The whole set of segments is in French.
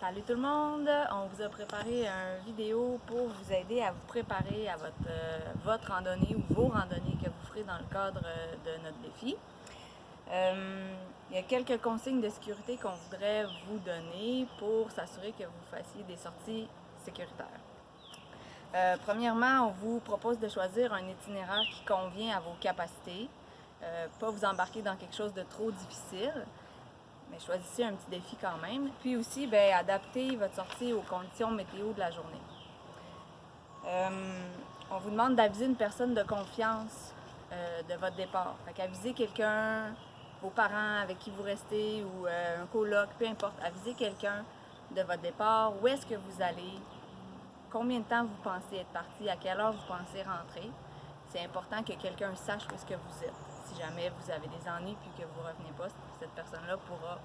Salut tout le monde! On vous a préparé une vidéo pour vous aider à vous préparer à votre randonnée ou vos randonnées que vous ferez dans le cadre de notre défi. Il y a quelques consignes de sécurité qu'on voudrait vous donner pour s'assurer que vous fassiez des sorties sécuritaires. Premièrement, on vous propose de choisir un itinéraire qui convient à vos capacités, pas vous embarquer dans quelque chose de trop difficile. Mais choisissez un petit défi quand même. Puis aussi, adaptez votre sortie aux conditions météo de la journée. On vous demande d'aviser une personne de confiance de votre départ. Fait qu'avisez quelqu'un, vos parents avec qui vous restez ou un coloc, peu importe. Avisez quelqu'un de votre départ, où est-ce que vous allez, combien de temps vous pensez être parti, à quelle heure vous pensez rentrer. C'est important que quelqu'un sache où est-ce que vous êtes. Si jamais vous avez des ennuis puis que vous ne revenez pas, cette personne-là pourra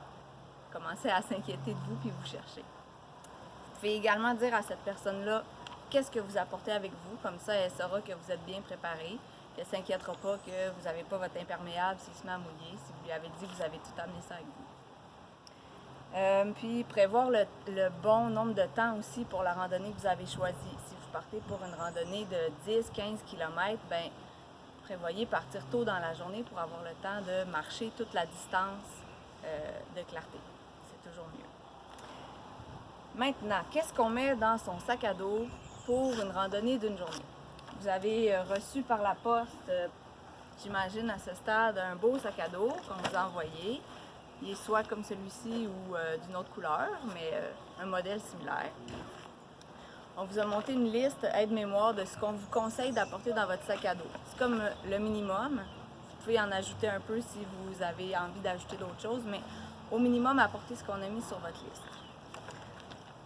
commencer à s'inquiéter de vous puis vous chercher. Vous pouvez également dire à cette personne-là qu'est-ce que vous apportez avec vous, comme ça elle saura que vous êtes bien préparé, qu'elle ne s'inquiétera pas que vous n'avez pas votre imperméable s'il se met à mouiller, si vous lui avez dit que vous avez tout amené ça avec vous. Puis prévoir le bon nombre de temps aussi pour la randonnée que vous avez choisie. Si vous partez pour une randonnée de 10-15 km, prévoyez partir tôt dans la journée pour avoir le temps de marcher toute la distance de clarté. C'est toujours mieux. Maintenant, qu'est-ce qu'on met dans son sac à dos pour une randonnée d'une journée? Vous avez reçu par la poste, j'imagine à ce stade, un beau sac à dos qu'on vous a envoyé. Il est soit comme celui-ci ou d'une autre couleur, mais un modèle similaire. On vous a monté une liste aide-mémoire de ce qu'on vous conseille d'apporter dans votre sac à dos. C'est comme le minimum. Vous pouvez en ajouter un peu si vous avez envie d'ajouter d'autres choses, mais au minimum, apportez ce qu'on a mis sur votre liste.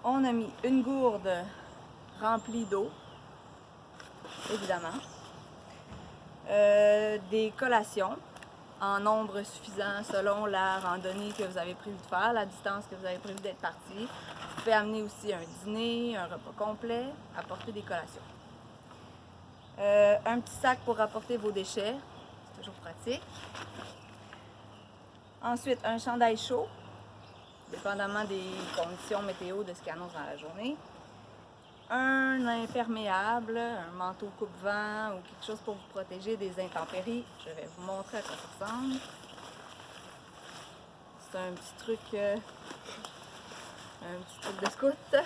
On a mis une gourde remplie d'eau, évidemment. Des collations en nombre suffisant selon la randonnée que vous avez prévu de faire, la distance que vous avez prévu d'être parti. Vous pouvez amener aussi un dîner, un repas complet, apporter des collations. Un petit sac pour apporter vos déchets, c'est toujours pratique. Ensuite, un chandail chaud, dépendamment des conditions météo de ce qu'il annonce dans la journée. Un imperméable, un manteau coupe-vent ou quelque chose pour vous protéger des intempéries. Je vais vous montrer à quoi ça ressemble. C'est un petit truc de scout. Vous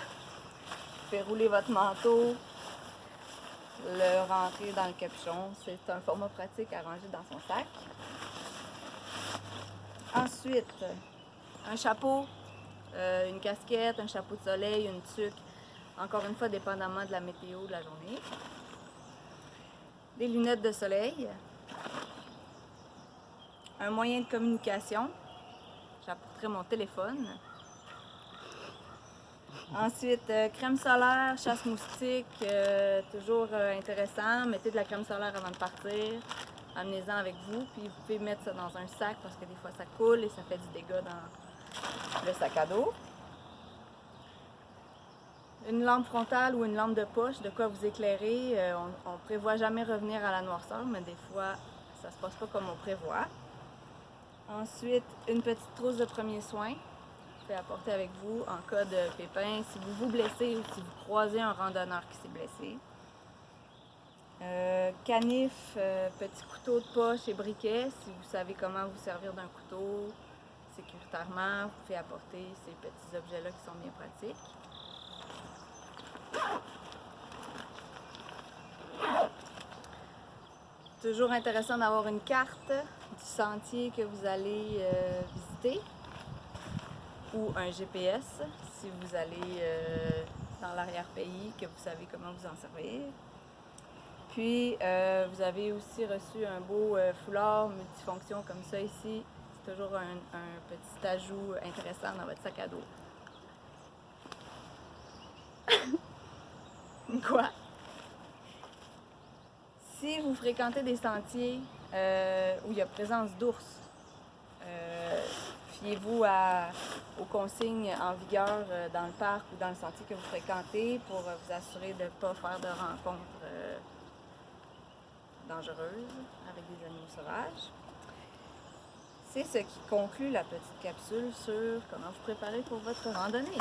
pouvez rouler votre manteau, le rentrer dans le capuchon. C'est un format pratique à ranger dans son sac. Ensuite, un chapeau, une casquette, un chapeau de soleil, une tuque. Encore une fois, dépendamment de la météo de la journée. Des lunettes de soleil. Un moyen de communication. J'apporterai mon téléphone. Ensuite, crème solaire, chasse-moustique, toujours intéressant. Mettez de la crème solaire avant de partir. Amenez-en avec vous, puis vous pouvez mettre ça dans un sac parce que des fois ça coule et ça fait du dégât dans le sac à dos. Une lampe frontale ou une lampe de poche, de quoi vous éclairer. On ne prévoit jamais revenir à la noirceur, mais des fois, ça ne se passe pas comme on prévoit. Ensuite, une petite trousse de premiers soins. Vous pouvez apporter avec vous en cas de pépin, si vous vous blessez ou si vous croisez un randonneur qui s'est blessé. Canif, petit couteau de poche et briquet, si vous savez comment vous servir d'un couteau sécuritairement, vous pouvez apporter ces petits objets-là qui sont bien pratiques. Toujours intéressant d'avoir une carte du sentier que vous allez visiter ou un GPS si vous allez dans l'arrière-pays, que vous savez comment vous en servir. Puis, vous avez aussi reçu un beau foulard multifonction comme ça ici. C'est toujours un petit ajout intéressant dans votre sac à dos. Quoi? Si vous fréquentez des sentiers où il y a présence d'ours, fiez-vous aux consignes en vigueur dans le parc ou dans le sentier que vous fréquentez pour vous assurer de ne pas faire de rencontres dangereuses avec des animaux sauvages. C'est ce qui conclut la petite capsule sur comment vous préparer pour votre randonnée.